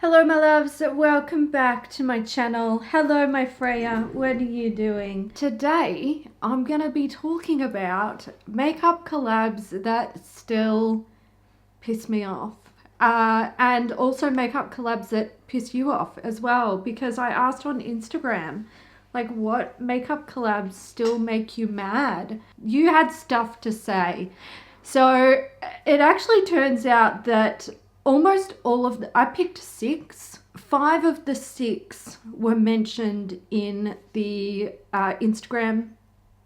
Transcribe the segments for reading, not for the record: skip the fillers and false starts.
Hello my loves, welcome back to my channel. Hello my Freya, what are you doing? Today I'm gonna be talking about makeup collabs that still piss me off. And also makeup collabs that piss you off as well, because I asked on Instagram, like, what makeup collabs still make you mad? You had stuff to say. So it actually turns out that almost all of I picked 6. 5 of the 6 were mentioned in the Instagram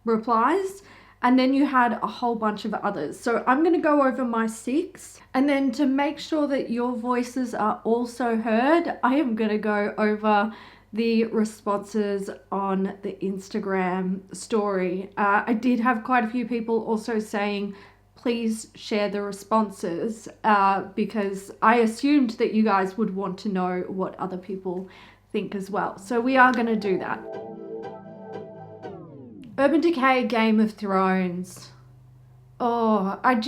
replies, and then you had a whole bunch of others. So I'm going to go over my 6, and then to make sure that your voices are also heard, I am going to go over the responses on the Instagram story. I did have quite a few people also saying please share the responses because I assumed that you guys would want to know what other people think as well. So we are going to do that. Urban Decay, Game of Thrones. Oh, I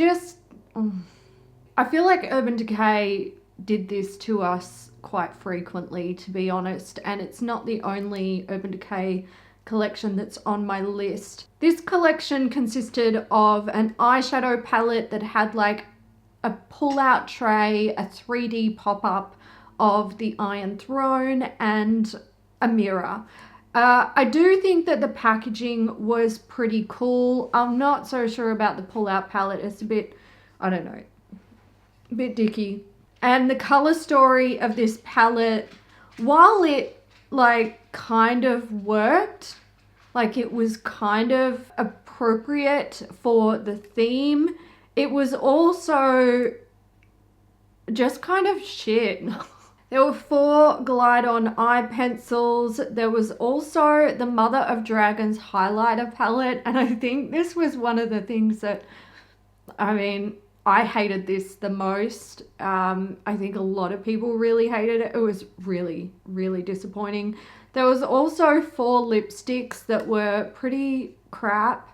feel like Urban Decay did this to us quite frequently, to be honest, and it's not the only Urban Decay collection that's on my list. This collection consisted of an eyeshadow palette that had like a pull-out tray, a 3D pop-up of the Iron Throne, and a mirror. I do think that the packaging was pretty cool. I'm not so sure about the pull-out palette. It's a bit, I don't know, a bit dicky. And the color story of this palette, while it like kind of worked, like it was kind of appropriate for the theme, it was also just kind of shit. There were 4 glide-on eye pencils. There was also the Mother of Dragons highlighter palette, and I think this was one of the things that, I mean, I hated this the most. I think a lot of people really hated it. It was really, really disappointing. There was also 4 lipsticks that were pretty crap.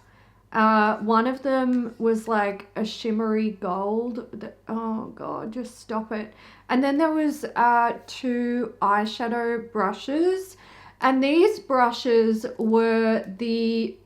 One of them was like a shimmery gold. Oh god, just stop it. And then there was 2 eyeshadow brushes, and these brushes were the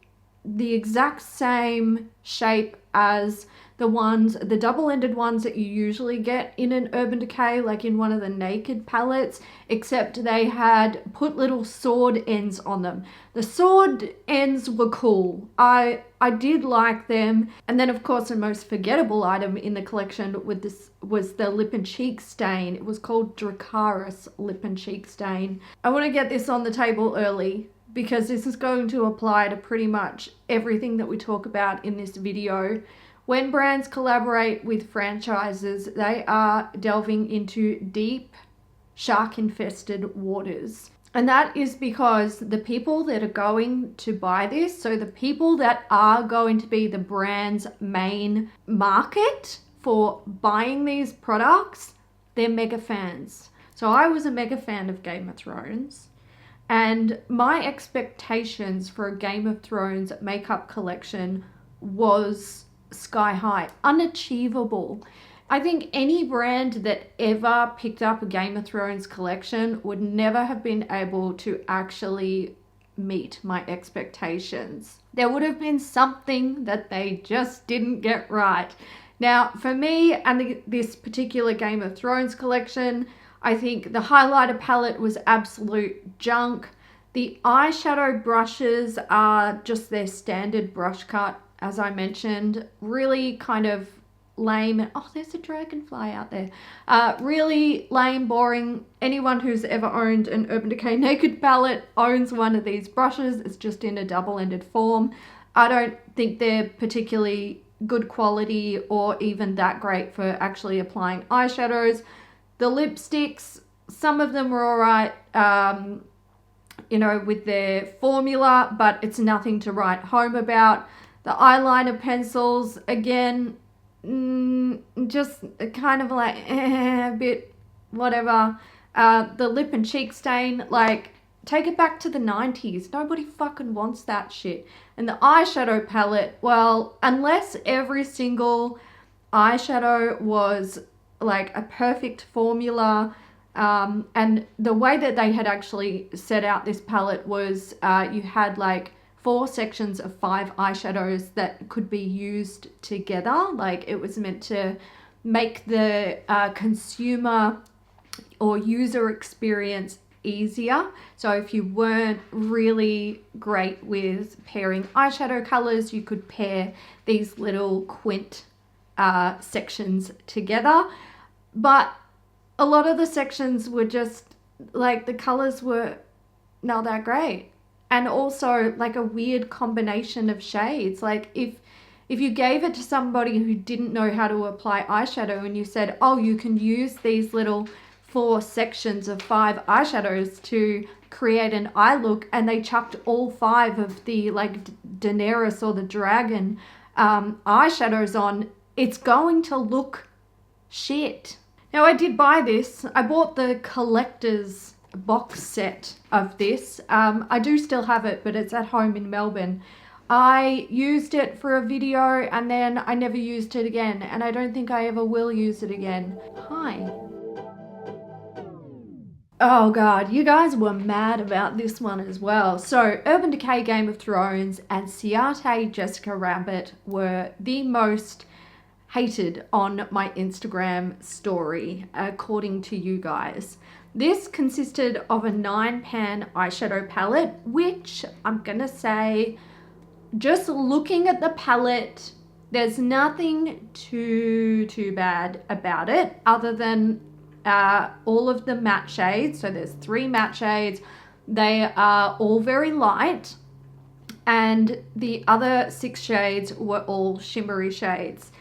exact same shape as the double-ended ones that you usually get in an Urban Decay, like in one of the Naked palettes, except they had put little sword ends on them. The sword ends were cool. I did like them. And then of course the most forgettable item in the collection with this was the lip and cheek stain. It was called Dracarys lip and cheek stain. I want to get this on the table early, because this is going to apply to pretty much everything that we talk about in this video. When brands collaborate with franchises, they are delving into deep, shark-infested waters. And that is because the people that are going to buy this, so the people that are going to be the brand's main market for buying these products, they're mega fans. So I was a mega fan of Game of Thrones, and my expectations for a Game of Thrones makeup collection was sky high, unachievable. I think any brand that ever picked up a Game of Thrones collection would never have been able to actually meet my expectations. There would have been something that they just didn't get right. Now, for me and this particular Game of Thrones collection, I think the highlighter palette was absolute junk. The eyeshadow brushes are just their standard brush cut, as I mentioned, really kind of lame. Oh, there's a dragonfly out there. Really lame, boring. Anyone who's ever owned an Urban Decay Naked palette owns one of these brushes. It's just in a double-ended form. I don't think they're particularly good quality or even that great for actually applying eyeshadows. The lipsticks, some of them were all right, you know, with their formula, but it's nothing to write home about. The eyeliner pencils, again, just kind of like a bit whatever. The lip and cheek stain, like, take it back to the 90s. Nobody fucking wants that shit. And the eyeshadow palette, well, unless every single eyeshadow was like a perfect formula And the way that they had actually set out this palette was you had like 4 sections of 5 eyeshadows that could be used together. Like it was meant to make the consumer or user experience easier. So if you weren't really great with pairing eyeshadow colors, you could pair these little quint sections together. But a lot of the sections were just like the colors were not that great, and also like a weird combination of shades. Like if you gave it to somebody who didn't know how to apply eyeshadow and you said, oh, you can use these little 4 sections of 5 eyeshadows to create an eye look, and they chucked all 5 of the like Daenerys or the dragon eyeshadows on, it's going to look shit. Now I did buy this. I bought the collector's box set of this. I do still have it, but it's at home in Melbourne. I used it for a video and then I never used it again, and I don't think I ever will use it again. Hi. Oh god, you guys were mad about this one as well. So Urban Decay Game of Thrones and Ciate Jessica Rabbit were the most hated on my Instagram story, according to you guys. This consisted of a 9-pan eyeshadow palette, which I'm gonna say, just looking at the palette, there's nothing too bad about it other than all of the matte shades. So there's 3 matte shades. They are all very light, and the other 6 shades were all shimmery shades.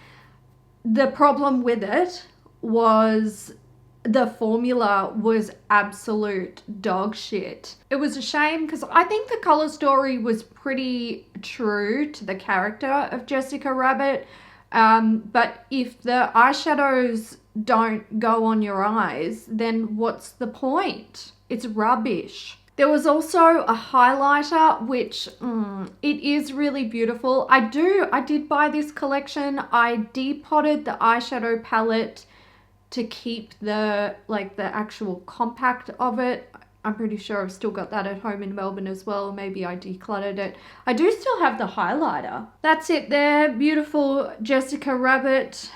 The problem with it was the formula was absolute dog shit. It was a shame because I think the color story was pretty true to the character of Jessica Rabbit. But if the eyeshadows don't go on your eyes, then what's the point? It's rubbish. There was also a highlighter, which it is really beautiful. I did buy this collection. I depotted the eyeshadow palette to keep the actual compact of it. I'm pretty sure I've still got that at home in Melbourne as well. Maybe I decluttered it. I do still have the highlighter. That's it there. Beautiful Jessica Rabbit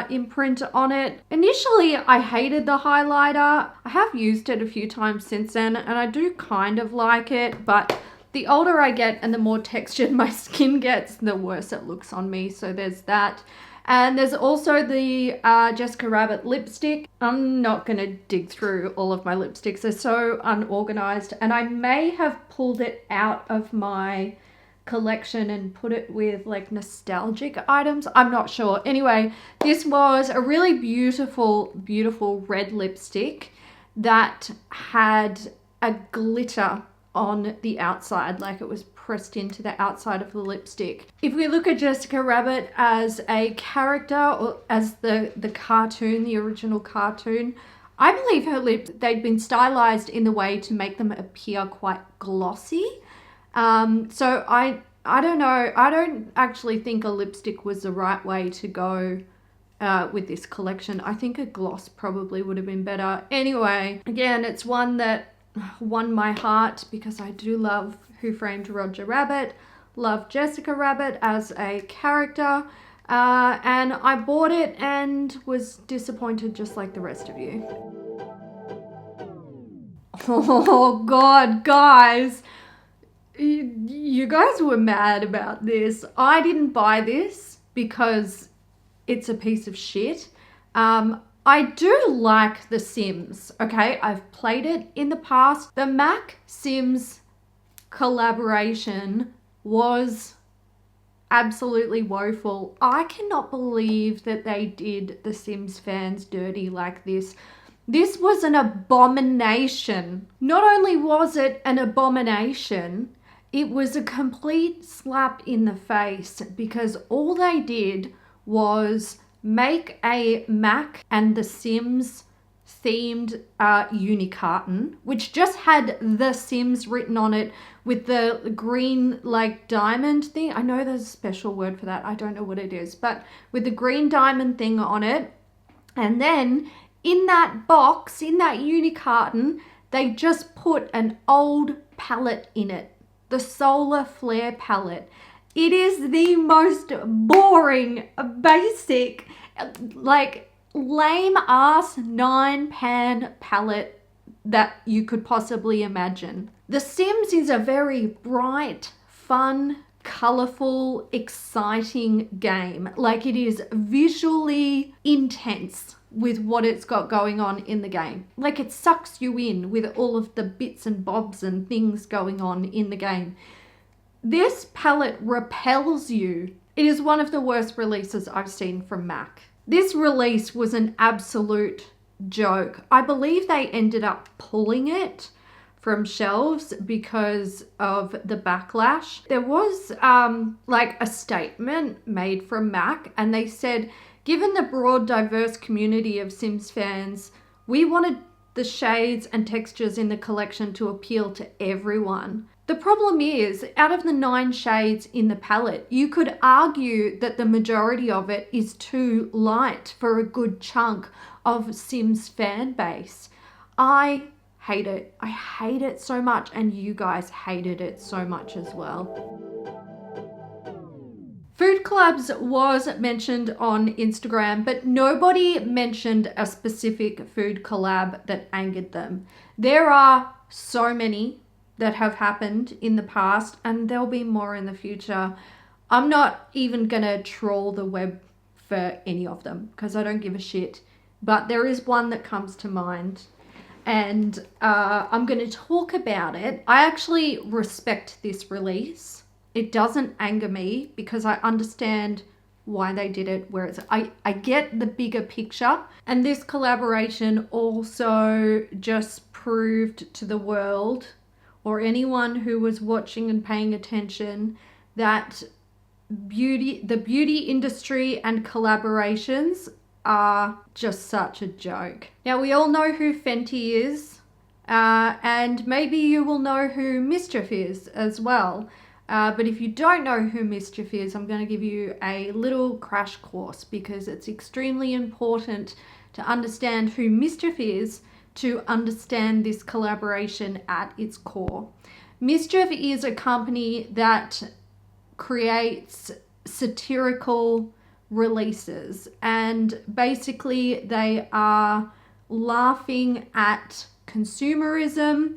imprint on it. Initially, I hated the highlighter. I have used it a few times since then, and I do kind of like it, but the older I get and the more textured my skin gets, the worse it looks on me. So there's that. And there's also the Jessica Rabbit lipstick. I'm not going to dig through all of my lipsticks. They're so unorganized. And I may have pulled it out of my collection and put it with like nostalgic items. I'm not sure. Anyway, this was a really beautiful, beautiful red lipstick that had a glitter on the outside, like it was pressed into the outside of the lipstick. If we look at Jessica Rabbit as a character, or as the cartoon, the original cartoon, I believe her lips, they'd been stylized in the way to make them appear quite glossy. So I don't know, I don't actually think a lipstick was the right way to go with this collection. I think a gloss probably would have been better. Anyway, again, it's one that won my heart because I do love Who Framed Roger Rabbit, love Jessica Rabbit as a character, and I bought it and was disappointed just like the rest of you. Oh god, guys, you guys were mad about this. I didn't buy this because it's a piece of shit. I do like The Sims, okay? I've played it in the past. The Mac Sims collaboration was absolutely woeful. I cannot believe that they did The Sims fans dirty like this. This was an abomination. Not only was it an abomination, it was a complete slap in the face because all they did was make a Mac and The Sims themed uni-carton, which just had The Sims written on it with the green like diamond thing. I know there's a special word for that. I don't know what it is, but with the green diamond thing on it. And then in that box, in that uni carton, they just put an old palette in it, the Solar Flare palette. It is the most boring, basic, like lame ass 9-pan palette that you could possibly imagine. The Sims is a very bright, fun, colorful, exciting game. Like, it is visually intense with what it's got going on in the game. Like, it sucks you in with all of the bits and bobs and things going on in the game. This palette repels you. It is one of the worst releases I've seen from MAC. This release was an absolute joke. I believe they ended up pulling it from shelves because of the backlash. There was like a statement made from MAC, and they said, given the broad, diverse community of Sims fans, we wanted the shades and textures in the collection to appeal to everyone. The problem is, out of the 9 shades in the palette, you could argue that the majority of it is too light for a good chunk of Sims fan base. I hate it. I hate it so much, and you guys hated it so much as well. Food Collabs was mentioned on Instagram, but nobody mentioned a specific food collab that angered them. There are so many that have happened in the past, and there'll be more in the future. I'm not even gonna troll the web for any of them because I don't give a shit, but there is one that comes to mind, and I'm gonna talk about it. I actually respect this release. It doesn't anger me because I understand why they did it, whereas I get the bigger picture, and this collaboration also just proved to the world, or anyone who was watching and paying attention, that the beauty industry and collaborations are just such a joke. Now, we all know who Fenty is, and maybe you will know who MSCHF is as well. But if you don't know who MSCHF is, I'm going to give you a little crash course, because it's extremely important to understand who MSCHF is to understand this collaboration at its core. MSCHF is a company that creates satirical releases, and basically they are laughing at consumerism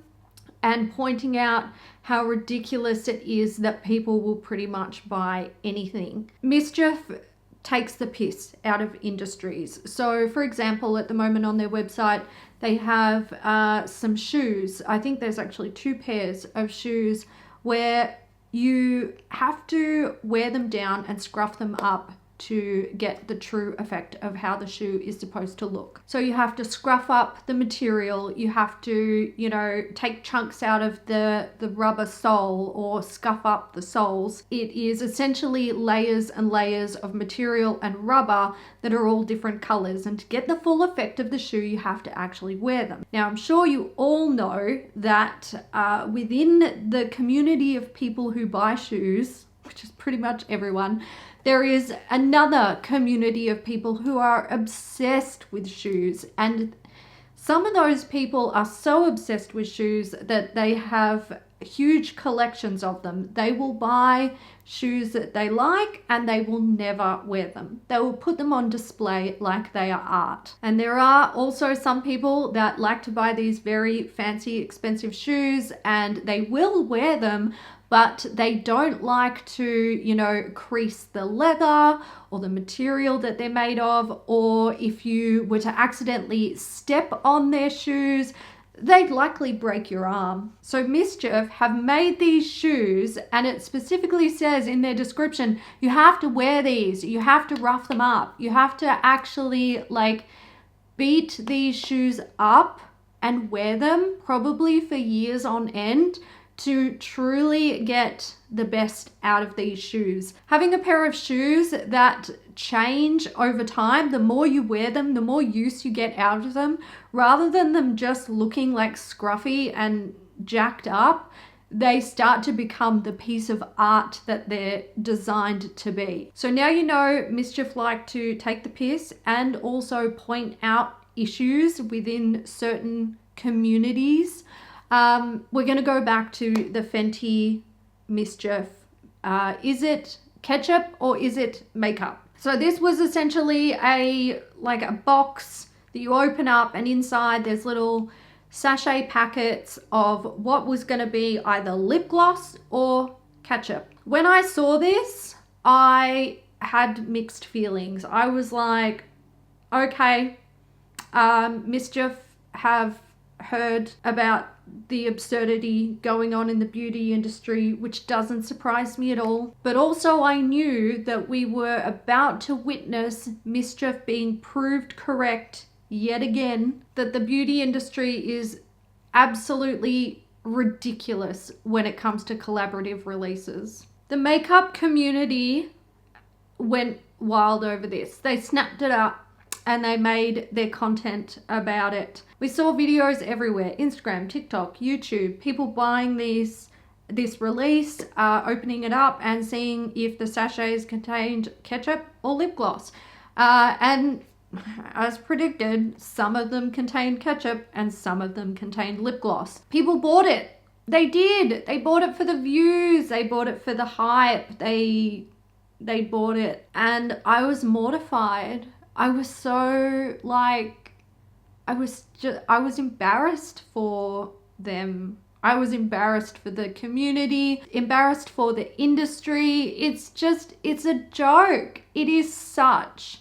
and pointing out how ridiculous it is that people will pretty much buy anything. MSCHF takes the piss out of industries. So, for example, at the moment on their website, they have some shoes. I think there's actually 2 pairs of shoes where you have to wear them down and scruff them up to get the true effect of how the shoe is supposed to look. So you have to scruff up the material, you have to, you know, take chunks out of the rubber sole or scuff up the soles. It is essentially layers and layers of material and rubber that are all different colors, and to get the full effect of the shoe you have to actually wear them. Now, I'm sure you all know that within the community of people who buy shoes, which is pretty much everyone, there is another community of people who are obsessed with shoes, and some of those people are so obsessed with shoes that they have huge collections of them. They will buy shoes that they like and they will never wear them. They will put them on display like they are art. And there are also some people that like to buy these very fancy, expensive shoes, and they will wear them, but they don't like to, you know, crease the leather or the material that they're made of, or if you were to accidentally step on their shoes, they'd likely break your arm. So MSCHF have made these shoes, and it specifically says in their description, you have to wear these, you have to rough them up, you have to actually like beat these shoes up and wear them probably for years on end to truly get the best out of these shoes. Having a pair of shoes that change over time, the more you wear them, the more use you get out of them, rather than them just looking like scruffy and jacked up, they start to become the piece of art that they're designed to be. So now you know MSCHF like to take the piss and also point out issues within certain communities. We're going to go back to the Fenty MSCHF. Is it ketchup or is it makeup? So this was essentially a box that you open up, and inside there's little sachet packets of what was going to be either lip gloss or ketchup. When I saw this, I had mixed feelings. I was like, okay, MSCHF have heard about the absurdity going on in the beauty industry, which doesn't surprise me at all. But also I knew that we were about to witness MSCHF being proved correct yet again, that the beauty industry is absolutely ridiculous when it comes to collaborative releases. The makeup community went wild over this. They snapped it up and they made their content about it. We saw videos everywhere, Instagram, TikTok, YouTube, people buying this release, opening it up and seeing if the sachets contained ketchup or lip gloss. And as predicted, some of them contained ketchup and some of them contained lip gloss. People bought it. They did. They bought it for the views. They bought it for the hype. They bought it. And I was mortified. I was so I was embarrassed for them. I was embarrassed for the community, embarrassed for the industry. It's a joke. It is such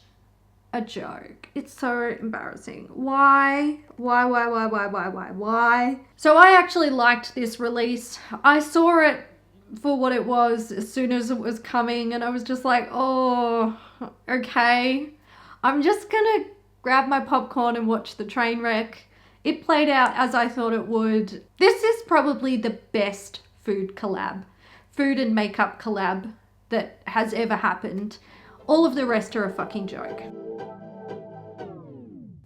a joke. It's so embarrassing. Why? So I actually liked this release. I saw it for what it was as soon as it was coming, and I was just like, oh, okay. I'm just gonna grab my popcorn and watch the train wreck. It played out as I thought it would. This is probably the best food and makeup collab that has ever happened. All of the rest are a fucking joke.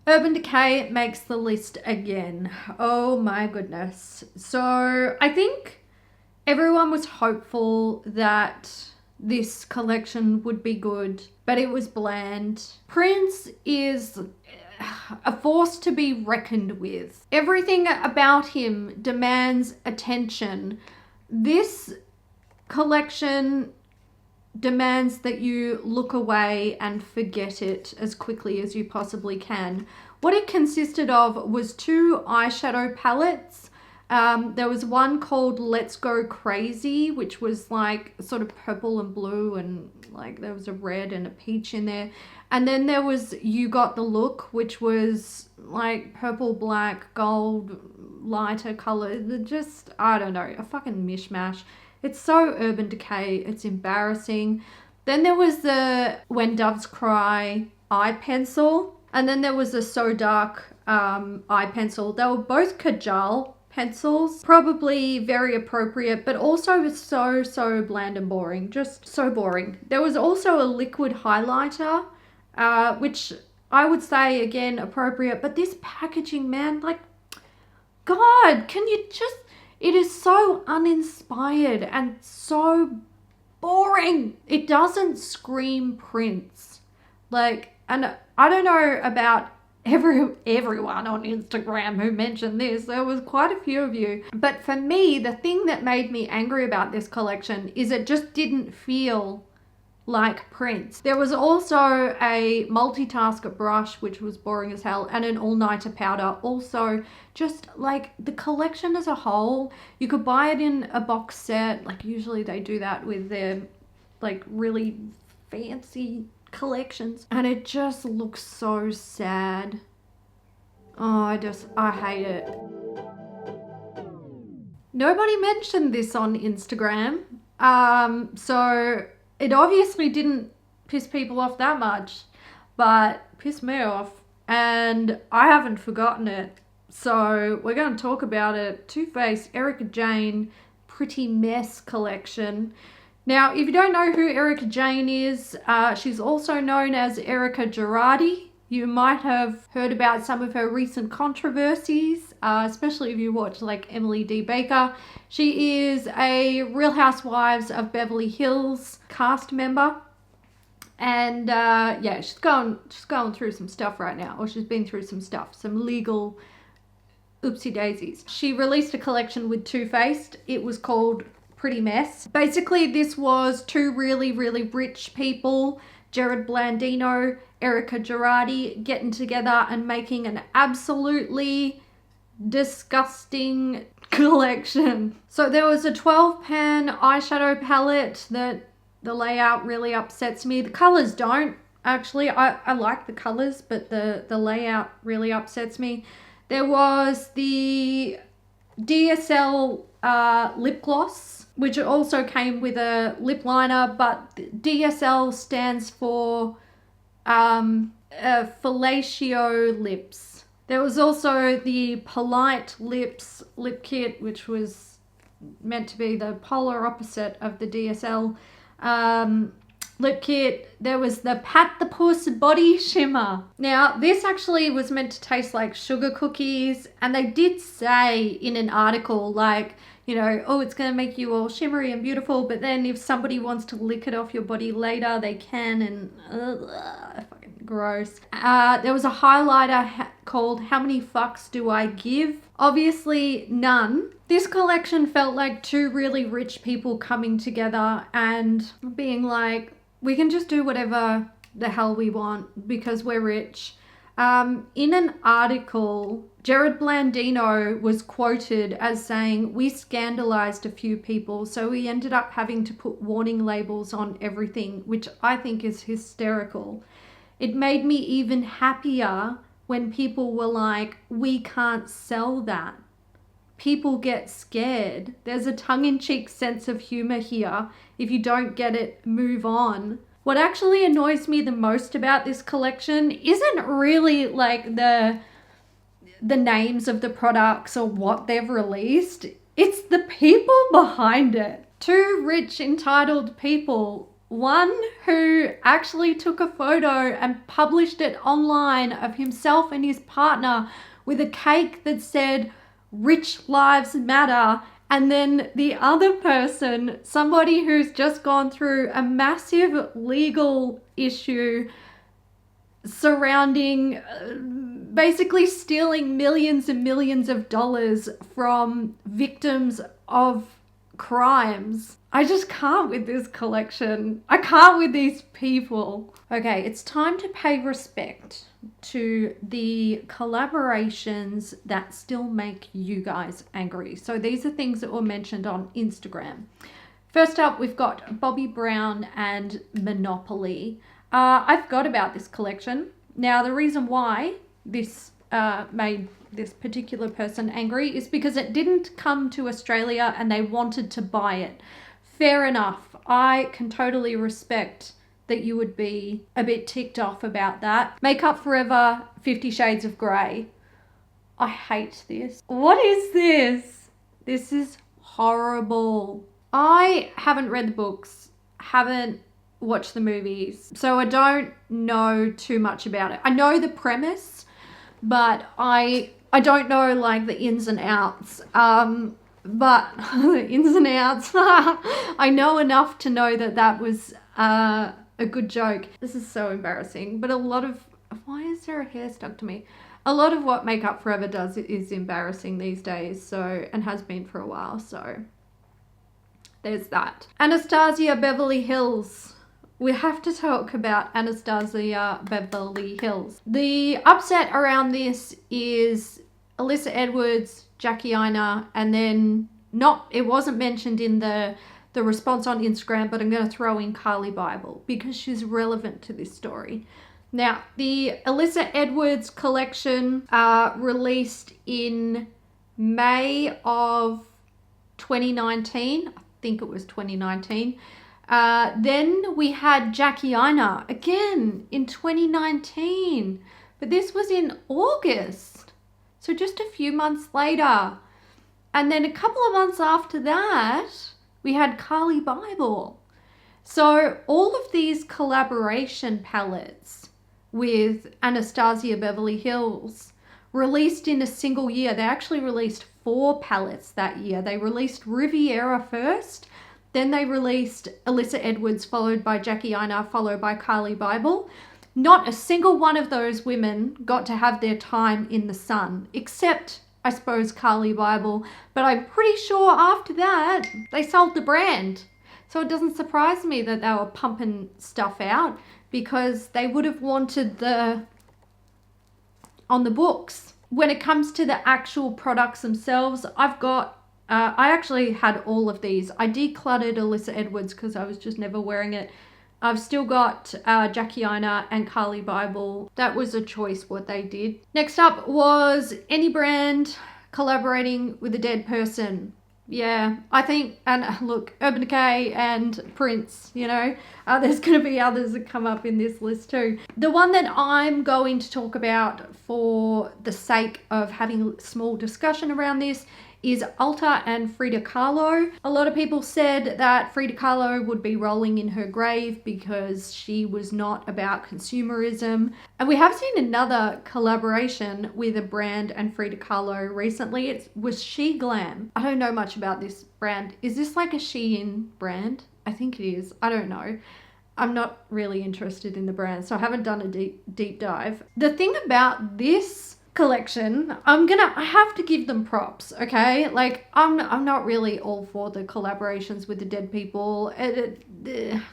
Urban Decay makes the list again. Oh my goodness. So I think everyone was hopeful that this collection would be good, but it was bland. Prince is a force to be reckoned with. Everything about him demands attention. This collection demands that you look away and forget it as quickly as you possibly can. What it consisted of was 2 eyeshadow palettes. There was one called Let's Go Crazy, which was like sort of purple and blue, and like there was a red and a peach in there. And then there was You Got the Look, which was like purple, black, gold, lighter color. Just, I don't know, a fucking mishmash. It's so Urban Decay, it's embarrassing. Then there was the When Doves Cry eye pencil. And then there was the So Dark eye pencil. They were both Kajal pencils. Probably very appropriate, but also so bland and boring. Just so boring. There was also a liquid highlighter, which I would say, again, appropriate. But this packaging, man, like, God, can you just... It is so uninspired and so boring. It doesn't scream Prince. Like, and I don't know about everyone on Instagram who mentioned this. There was quite a few of you. But for me, the thing that made me angry about this collection is it just didn't feel like Prince. There was also a multitasker brush, which was boring as hell, and an all-nighter powder. Also, just like the collection as a whole, you could buy it in a box set. Like usually they do that with their like really fancy collections, and it just looks so sad. Oh, I hate it. Nobody mentioned this on Instagram, so it obviously didn't piss people off that much, but pissed me off, and I haven't forgotten it. So we're going to talk about it. Too Faced Erika Jayne Pretty Mess collection. Now, if you don't know who Erika Jayne is, she's also known as Erika Girardi. You might have heard about some of her recent controversies, especially if you watch like Emily D. Baker. She is a Real Housewives of Beverly Hills cast member, And yeah, she's going through some stuff right now, or she's been through some stuff, some legal oopsie daisies. She released a collection with Too Faced. It was called Pretty Mess. Basically, this was two really, really rich people, Jared Blandino, Erika Girardi, getting together and making an absolutely disgusting collection. So there was a 12-pan eyeshadow palette that the layout really upsets me. The colors don't. Actually, I like the colors, but the layout really upsets me. There was the DSL lip gloss, which also came with a lip liner, but DSL stands for fellatio lips. There was also the Polite Lips lip kit, which was meant to be the polar opposite of the DSL lip kit. There was the Pat the Puss Body Shimmer. Now, this actually was meant to taste like sugar cookies, and they did say in an article, like, you know, oh, it's going to make you all shimmery and beautiful, but then if somebody wants to lick it off your body later, they can, and fucking gross. There was a highlighter called How Many Fucks Do I Give? Obviously, none. This collection felt like two really rich people coming together and being like, we can just do whatever the hell we want because we're rich. In an article, Jared Blandino was quoted as saying, we scandalized a few people, so we ended up having to put warning labels on everything, which I think is hysterical. It made me even happier when people were like, we can't sell that. People get scared. There's a tongue-in-cheek sense of humor here. If you don't get it, move on. What actually annoys me the most about this collection isn't really like the names of the products or what they've released. It's the people behind it. Two rich, entitled people. One who actually took a photo and published it online of himself and his partner with a cake that said, Rich Lives Matter. And then the other person, somebody who's just gone through a massive legal issue surrounding basically stealing millions and millions of dollars from victims of crimes. I just can't with this collection. I can't with these people. Okay, it's time to pay respect to the collaborations that still make you guys angry. So these are things that were mentioned on Instagram. First up, we've got Bobbi Brown and Monopoly. I forgot about this collection. Now, the reason why this made this particular person angry is because it didn't come to Australia and they wanted to buy it. Fair enough. I can totally respect that you would be a bit ticked off about that. Makeup Forever, 50 Shades of Grey. I hate this. What is this? This is horrible. I haven't read the books, haven't watched the movies, so I don't know too much about it. I know the premise, but I don't know like the ins and outs. But the ins and outs, I know enough to know that that was a good joke. This is so embarrassing, but a lot of, why is there a hair stuck to me? A lot of what Makeup Forever does is embarrassing these days, so, and has been for a while, so there's that. Anastasia Beverly Hills. We have to talk about Anastasia Beverly Hills. The upset around this is Alyssa Edwards, Jackie Aina, and then it wasn't mentioned in the response on Instagram, but I'm going to throw in Carly Bible because she's relevant to this story. Now, the Alyssa Edwards collection released in May of 2019. I think it was 2019. Then we had Jackie Aina again in 2019, but this was in August. So just a few months later. And then a couple of months after that, we had Carly Bible. So all of these collaboration palettes with Anastasia Beverly Hills released in a single year. They actually released 4 palettes that year. They released Riviera first, Then they released Alyssa Edwards, followed by Jackie Aina, followed by Carly Bible. Not a single one of those women got to have their time in the sun, except, I suppose, Carly Bible. But I'm pretty sure after that, they sold the brand. So it doesn't surprise me that they were pumping stuff out, because they would have wanted on the books. When it comes to the actual products themselves, I've got, I actually had all of these. I decluttered Alyssa Edwards because I was just never wearing it. I've still got Jackie Aina and Carly Bible. That was a choice what they did. Next up was any brand collaborating with a dead person. Yeah, I think, and look, Urban Decay and Prince, you know, there's going to be others that come up in this list too. The one that I'm going to talk about for the sake of having a small discussion around this is Ulta and Frida Kahlo. A lot of people said that Frida Kahlo would be rolling in her grave because she was not about consumerism. And we have seen another collaboration with a brand and Frida Kahlo recently. It was She Glam. I don't know much about this brand. Is this like a Shein brand? I think it is. I don't know. I'm not really interested in the brand, so I haven't done a deep dive. The thing about this collection, I have to give them props, okay? Like, I'm not really all for the collaborations with the dead people.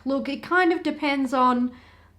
Look, it kind of depends on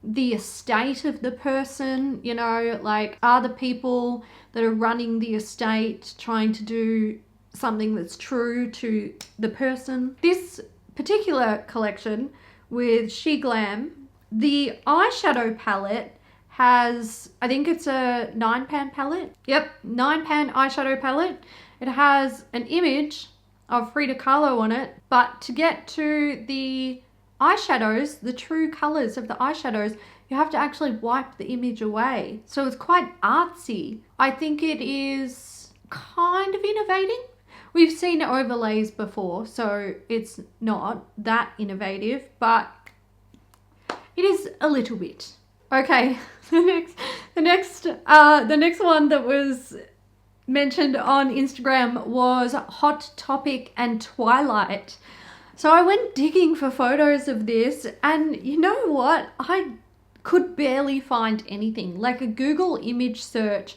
the estate of the person, you know, like, are the people that are running the estate trying to do something that's true to the person? This particular collection with She Glam, the eyeshadow palette has, I think it's a 9-pan palette. Yep, 9-pan eyeshadow palette. It has an image of Frida Kahlo on it, but to get to the eyeshadows, the true colors of the eyeshadows, you have to actually wipe the image away. So it's quite artsy. I think it is kind of innovating. We've seen overlays before, so it's not that innovative, but it is a little bit. Okay, the next one that was mentioned on Instagram was Hot Topic and Twilight. So I went digging for photos of this, and you know what? I could barely find anything. Like, a Google image search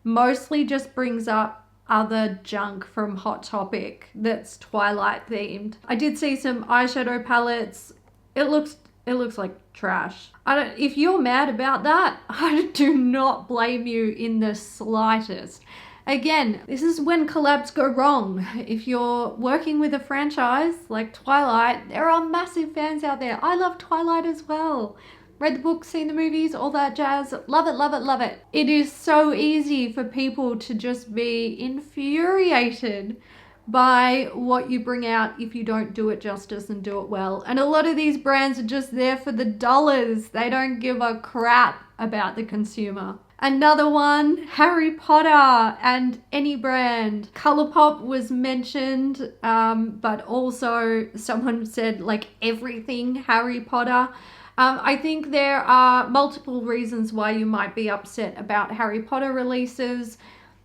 mostly just brings up other junk from Hot Topic that's Twilight themed. I did see some eyeshadow palettes. It looks like trash. If you're mad about that, I do not blame you in the slightest. Again, this is when collabs go wrong. If you're working with a franchise like Twilight, there are massive fans out there. I love Twilight as well. Read the books, seen the movies, all that jazz. Love it, love it, love it. It is so easy for people to just be infuriated by what you bring out if you don't do it justice and do it well. And a lot of these brands are just there for the dollars. They don't give a crap about the consumer. Another one, Harry Potter and any brand. Colourpop was mentioned, but also someone said like everything Harry Potter. I think there are multiple reasons why you might be upset about Harry Potter releases.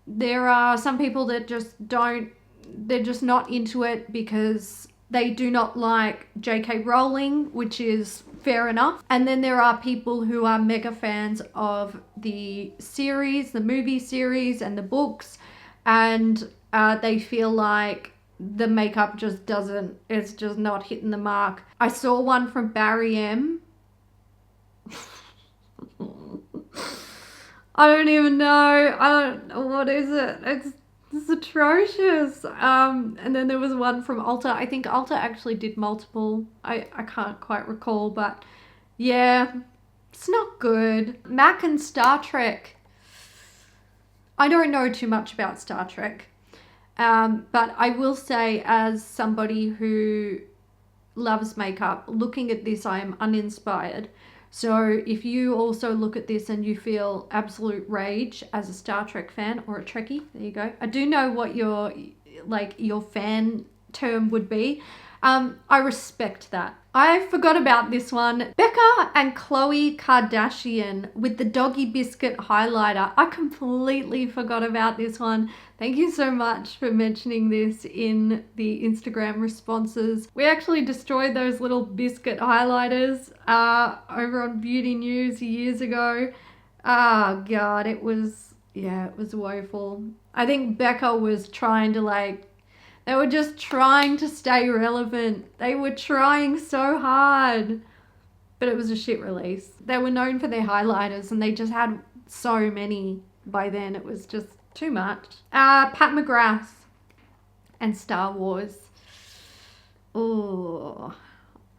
There are some people that they're just not into it because they do not like J.K. Rowling, which is fair enough. And then there are people who are mega fans of the series, the movie series and the books, and they feel like the makeup it's just not hitting the mark. I saw one from Barry M. I don't even know. What is it? It's atrocious. And then there was one from Ulta. I think Ulta actually did multiple. I can't quite recall, but yeah, it's not good. Mac and Star Trek. I don't know too much about Star Trek, but I will say, as somebody who loves makeup, looking at this, I am uninspired. So if you also look at this and you feel absolute rage as a Star Trek fan or a Trekkie, there you go. I do know what your fan term would be. I respect that. I forgot about this one. Becca and Khloe Kardashian with the Doggy Biscuit highlighter. I completely forgot about this one. Thank you so much for mentioning this in the Instagram responses. We actually destroyed those little biscuit highlighters over on Beauty News years ago. Oh God, it was woeful. I think Becca was trying to they were just trying to stay relevant. They were trying so hard. But it was a shit release. They were known for their highlighters and they just had so many by then. It was just too much. Pat McGrath and Star Wars. Oh.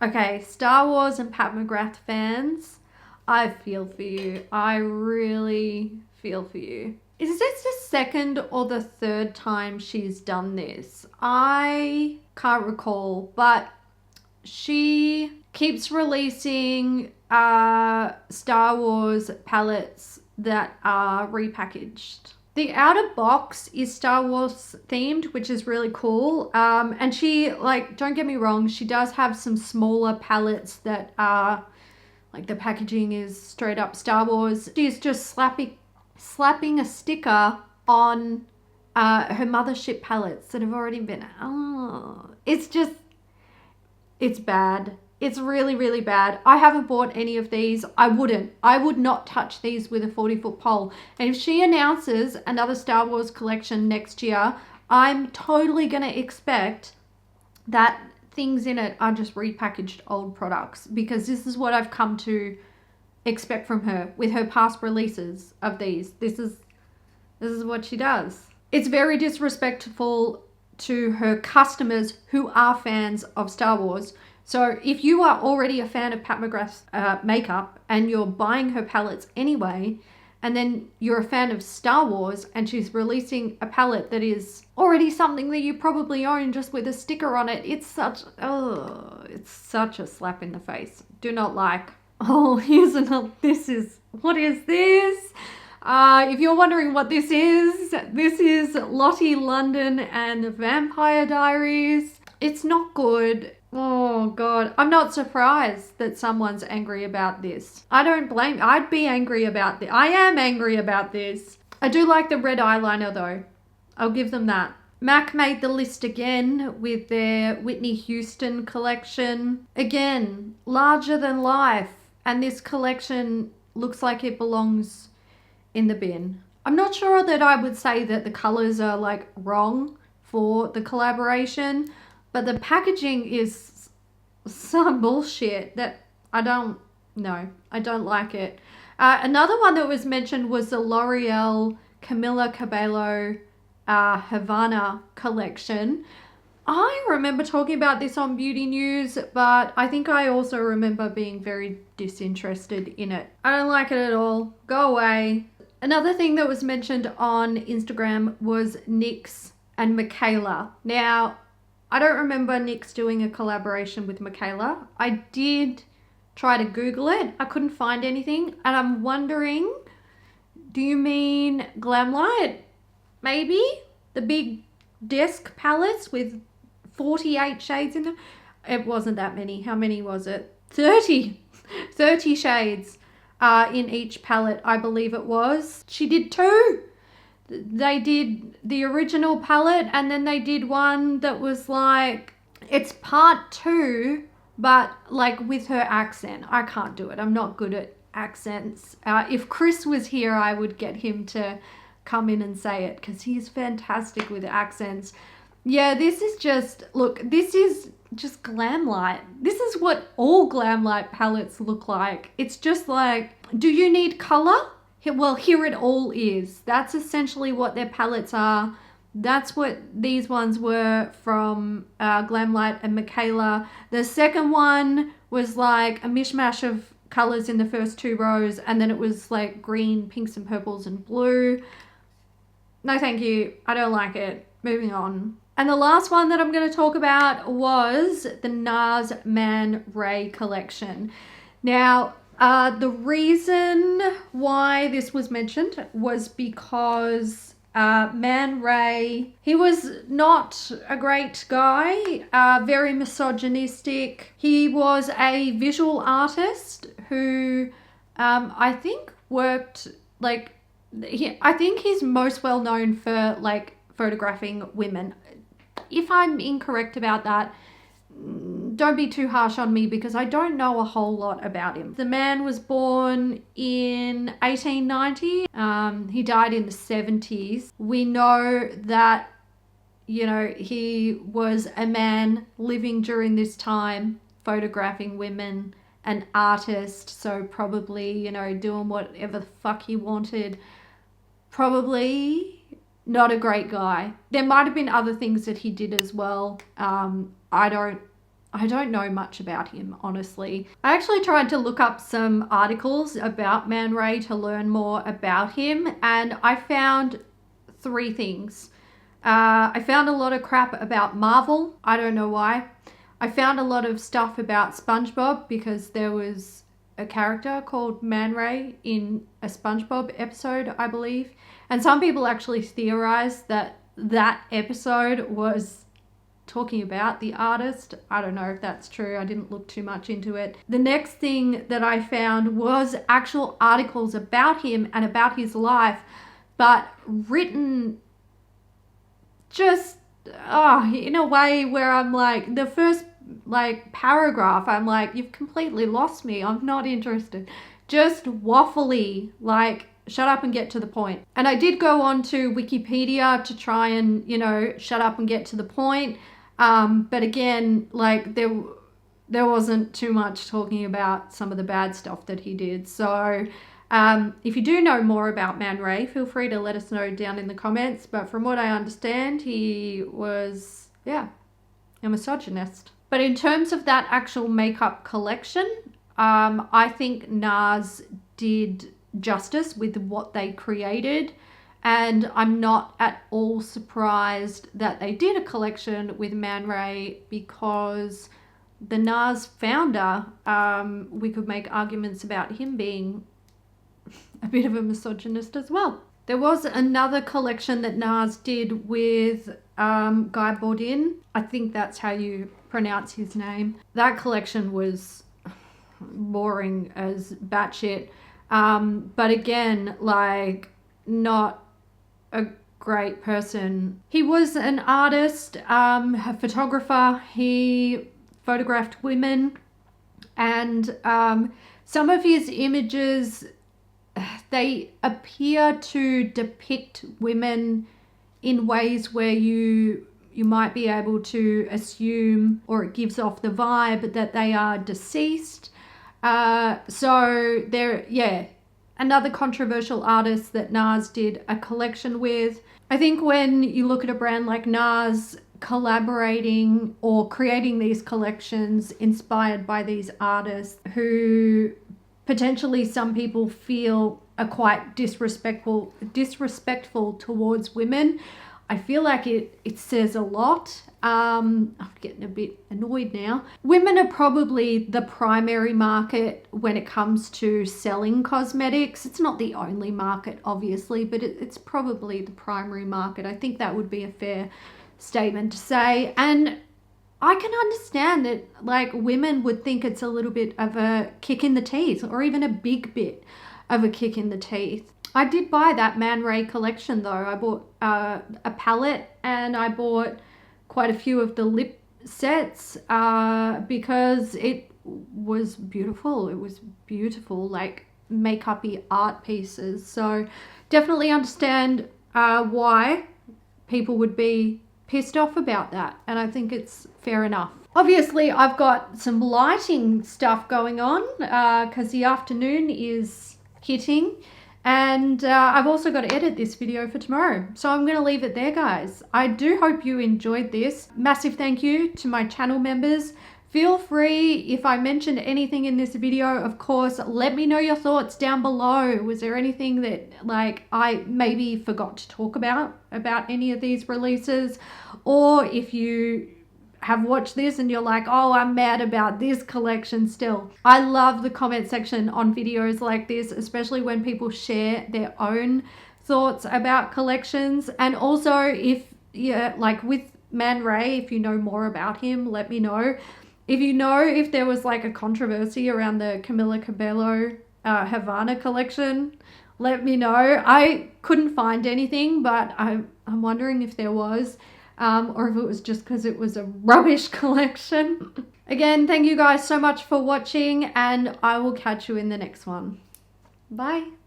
Okay, Star Wars and Pat McGrath fans, I feel for you. I really feel for you. Is this the second or the third time she's done this? I can't recall, but she keeps releasing Star Wars palettes that are repackaged. The outer box is Star Wars themed, which is really cool. And she, don't get me wrong, she does have some smaller palettes that are, the packaging is straight up Star Wars. She's just slapping a sticker on her Mothership palettes that have already been, it's bad. It's really, really bad. I haven't bought any of these. I would not touch these with a 40-foot pole. And if she announces another Star Wars collection next year, I'm totally going to expect that things in it are just repackaged old products, because this is what I've come to expect from her with her past releases of these. This is what she does. It's very disrespectful to her customers who are fans of Star Wars. So if you are already a fan of Pat McGrath's makeup and you're buying her palettes anyway, and then you're a fan of Star Wars and she's releasing a palette that is already something that you probably own just with a sticker on it, it's such a slap in the face. Do not like. Oh, what is this? If you're wondering what this is Lottie London and the Vampire Diaries. It's not good. Oh God, I'm not surprised that someone's angry about this. I'd be angry about this. I am angry about this. I do like the red eyeliner though. I'll give them that. MAC made the list again with their Whitney Houston collection. Again, larger than life. And this collection looks like it belongs in the bin. I'm not sure that I would say that the colors are wrong for the collaboration, but the packaging is some bullshit that I don't like it. Another one that was mentioned was the L'Oreal Camila Cabello Havana collection. I remember talking about this on Beauty News, but I think I also remember being very disinterested in it. I don't like it at all. Go away. Another thing that was mentioned on Instagram was NYX and Michaela. Now, I don't remember NYX doing a collaboration with Michaela. I did try to Google it. I couldn't find anything. And I'm wondering, do you mean Glamlight? Maybe? The big desk palettes with 48 shades in them? It wasn't that many. How many was it? 30 shades in each palette, I believe it was. She did two. They did the original palette and then they did one that was it's part two, but with her accent. I can't do it. I'm not good at accents. If Chris was here, I would get him to come in and say it because he's fantastic with accents. Yeah, this is just Glamlight. This is what all Glamlight palettes look like. It's just do you need color? Well, here it all is. That's essentially what their palettes are. That's what these ones were from Glamlight and Michaela. The second one was a mishmash of colors in the first two rows, and then it was green, pinks and purples and blue. No thank you. I don't like it. Moving on. And the last one that I'm going to talk about was the NARS Man Ray collection. Now, the reason why this was mentioned was because Man Ray, he was not a great guy, very misogynistic. He was a visual artist who I think worked like, I think he's most well known for like photographing women. If I'm incorrect about that, don't be too harsh on me because I don't know a whole lot about him. The man was born in 1890. He died in the 70s. We know that, you know, he was a man living during this time, photographing women, an artist, so probably, you know, doing whatever the fuck he wanted. Probably not a great guy. There might have been other things that he did as well. I don't know much about him, honestly. I actually tried to look up some articles about Man Ray to learn more about him, and I found 3 things. I found a lot of crap about Marvel. I don't know why. I found a lot of stuff about SpongeBob because there was a character called Man Ray in a SpongeBob episode, I believe. And some people actually theorized that that episode was talking about the artist. I don't know if that's true. I didn't look too much into it. The next thing that I found was actual articles about him and about his life, but written just in a way where I'm like, the first like paragraph, I'm like, you've completely lost me. I'm not interested. Just waffly, like, shut up and get to the point. And I did go on to Wikipedia to try and, you know, shut up and get to the point. But again, like there wasn't too much talking about some of the bad stuff that he did. So if you do know more about Man Ray, feel free to let us know down in the comments. But from what I understand, he was, a misogynist. But in terms of that actual makeup collection, I think NARS did justice with what they created. And I'm not at all surprised that they did a collection with Man Ray because the NARS founder, we could make arguments about him being a bit of a misogynist as well. There was another collection that NARS did with Guy Bourdin. I think that's how you pronounce his name. That collection was boring as batshit. But again, like, not a great person. He was an artist, a photographer. He photographed women, and some of his images, they appear to depict women in ways where you might be able to assume, or it gives off the vibe that they are deceased. So there, another controversial artist that NARS did a collection with. I think when you look at a brand like NARS collaborating or creating these collections inspired by these artists who potentially some people feel are quite disrespectful towards women, I feel like it says a lot. I'm getting a bit annoyed now. Women are probably the primary market when it comes to selling cosmetics. It's not the only market, obviously, but it's probably the primary market. I think that would be a fair statement to say. And I can understand that, like, women would think it's a little bit of a kick in the teeth, or even a big bit of a kick in the teeth. I did buy that Man Ray collection though. I bought a palette, and I bought quite a few of the lip sets because it was beautiful. It was beautiful, like makeup-y art pieces. So definitely understand why people would be pissed off about that, and I think it's fair enough. Obviously, I've got some lighting stuff going on because the afternoon is hitting. And I've also got to edit this video for tomorrow. So I'm going to leave it there, guys. I do hope you enjoyed this. Massive thank you to my channel members. Feel free, if I mentioned anything in this video, of course, let me know your thoughts down below. Was there anything that, like, I maybe forgot to talk about any of these releases? Or if you have watched this and you're like, oh, I'm mad about this collection still. I love the comment section on videos like this, especially when people share their own thoughts about collections. And also, if like with Man Ray, if you know more about him, let me know. If you know if there was like a controversy around the Camila Cabello Havana collection, let me know. I couldn't find anything, but I'm wondering if there was, or if it was just because it was a rubbish collection. Again, thank you guys so much for watching, and I will catch you in the next one. Bye.